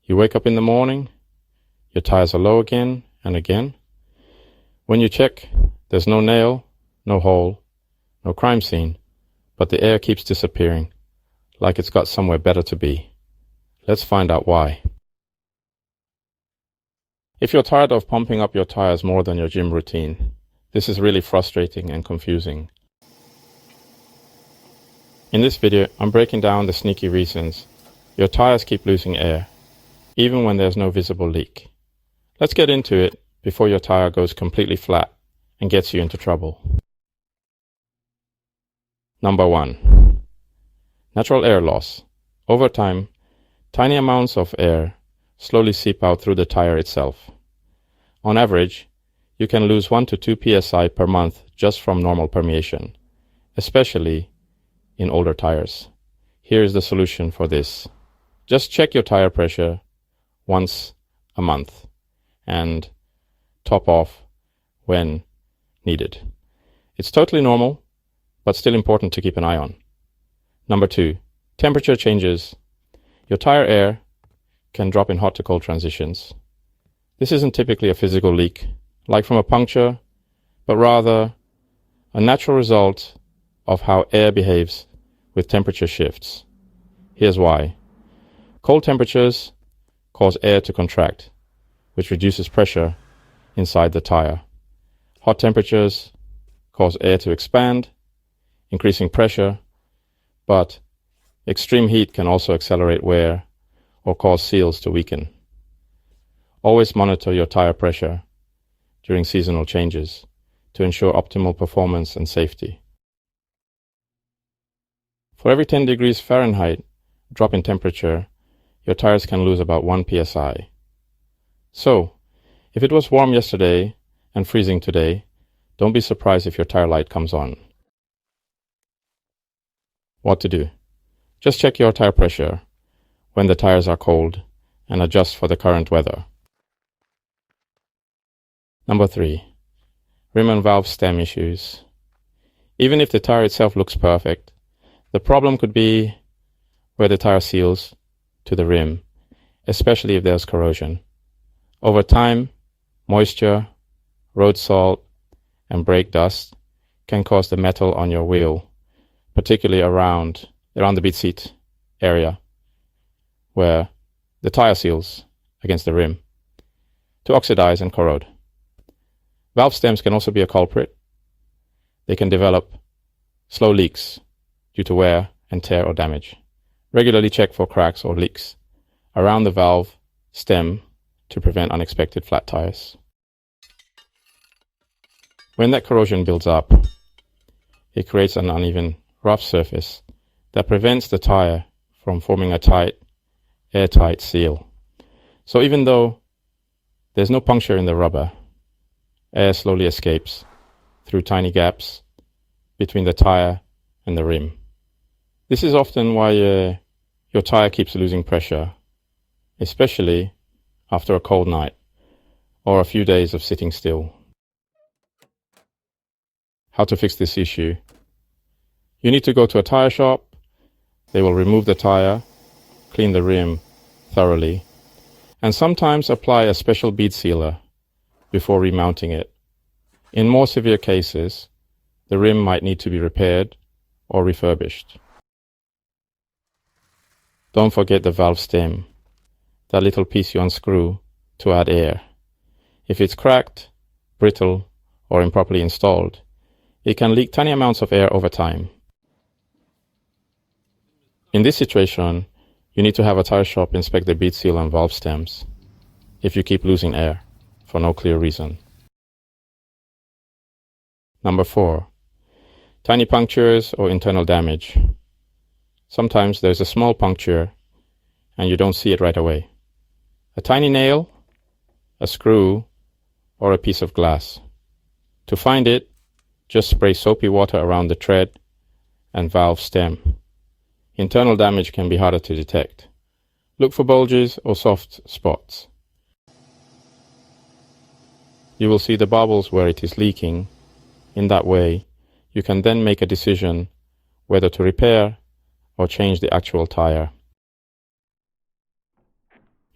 You wake up in the morning, your tires are low again and again. When you check, there's no nail, no hole, no crime scene, but the air keeps disappearing, like it's got somewhere better to be. Let's find out why. If you're tired of pumping up your tires more than your gym routine, this is really frustrating and confusing. In this video, I'm breaking down the sneaky reasons your tires keep losing air, even when there's no visible leak. Let's get into it before your tire goes completely flat and gets you into trouble. Number 1. Natural air loss. Over time, tiny amounts of air slowly seep out through the tire itself. On average, you can lose 1 to 2 psi per month just from normal permeation, especially in older tires. Here is the solution for this. Just check your tire pressure once a month and top off when needed. It's totally normal, but still important to keep an eye on. Number 2, temperature changes. Your tire air can drop in hot to cold transitions. This isn't typically a physical leak, like from a puncture, but rather a natural result of how air behaves with temperature shifts. Here's why. Cold temperatures cause air to contract, which reduces pressure inside the tire. Hot temperatures cause air to expand, increasing pressure, but extreme heat can also accelerate wear or cause seals to weaken. Always monitor your tire pressure during seasonal changes to ensure optimal performance and safety. For every 10 degrees Fahrenheit drop in temperature, your tires can lose about 1 psi. So, if it was warm yesterday and freezing today, don't be surprised if your tire light comes on. What to do? Just check your tire pressure when the tires are cold and adjust for the current weather. Number 3. Rim and valve stem issues. Even if the tire itself looks perfect, the problem could be where the tire seals to the rim, especially if there's corrosion. Over time, moisture, road salt, and brake dust can cause the metal on your wheel, particularly around the bead seat area, where the tire seals against the rim, to oxidize and corrode. Valve stems can also be a culprit. They can develop slow leaks due to wear and tear or damage. Regularly check for cracks or leaks around the valve stem to prevent unexpected flat tires. When that corrosion builds up, it creates an uneven, rough surface that prevents the tire from forming a tight, airtight seal. So even though there's no puncture in the rubber, air slowly escapes through tiny gaps between the tire and the rim. This is often why your tire keeps losing pressure, especially after a cold night or a few days of sitting still. How to fix this issue? You need to go to a tire shop. They will remove the tire, clean the rim thoroughly, and sometimes apply a special bead sealer before remounting it. In more severe cases, the rim might need to be repaired or refurbished. Don't forget the valve stem, that little piece you unscrew to add air. If it's cracked, brittle, or improperly installed, it can leak tiny amounts of air over time. In this situation, you need to have a tire shop inspect the bead seal and valve stems if you keep losing air for no clear reason. Number 4. Tiny punctures or internal damage. Sometimes there's a small puncture and you don't see it right away. A tiny nail, a screw, or a piece of glass. To find it, just spray soapy water around the tread and valve stem. Internal damage can be harder to detect. Look for bulges or soft spots. You will see the bubbles where it is leaking. In that way, you can then make a decision whether to repair or change the actual tire.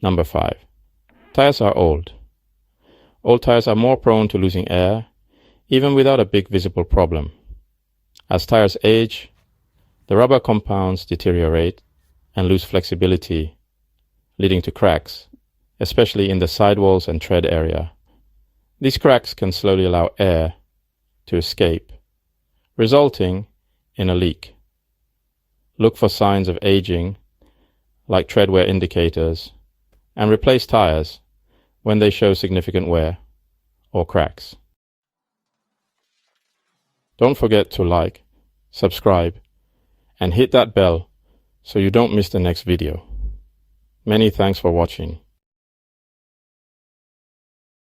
Number 5. Tires are old. Old tires are more prone to losing air, even without a big visible problem. As tires age, the rubber compounds deteriorate and lose flexibility, leading to cracks, especially in the sidewalls and tread area. These cracks can slowly allow air to escape, resulting in a leak. Look for signs of aging, like tread wear indicators, and replace tires when they show significant wear or cracks. Don't forget to like, subscribe, and hit that bell so you don't miss the next video. Many thanks for watching.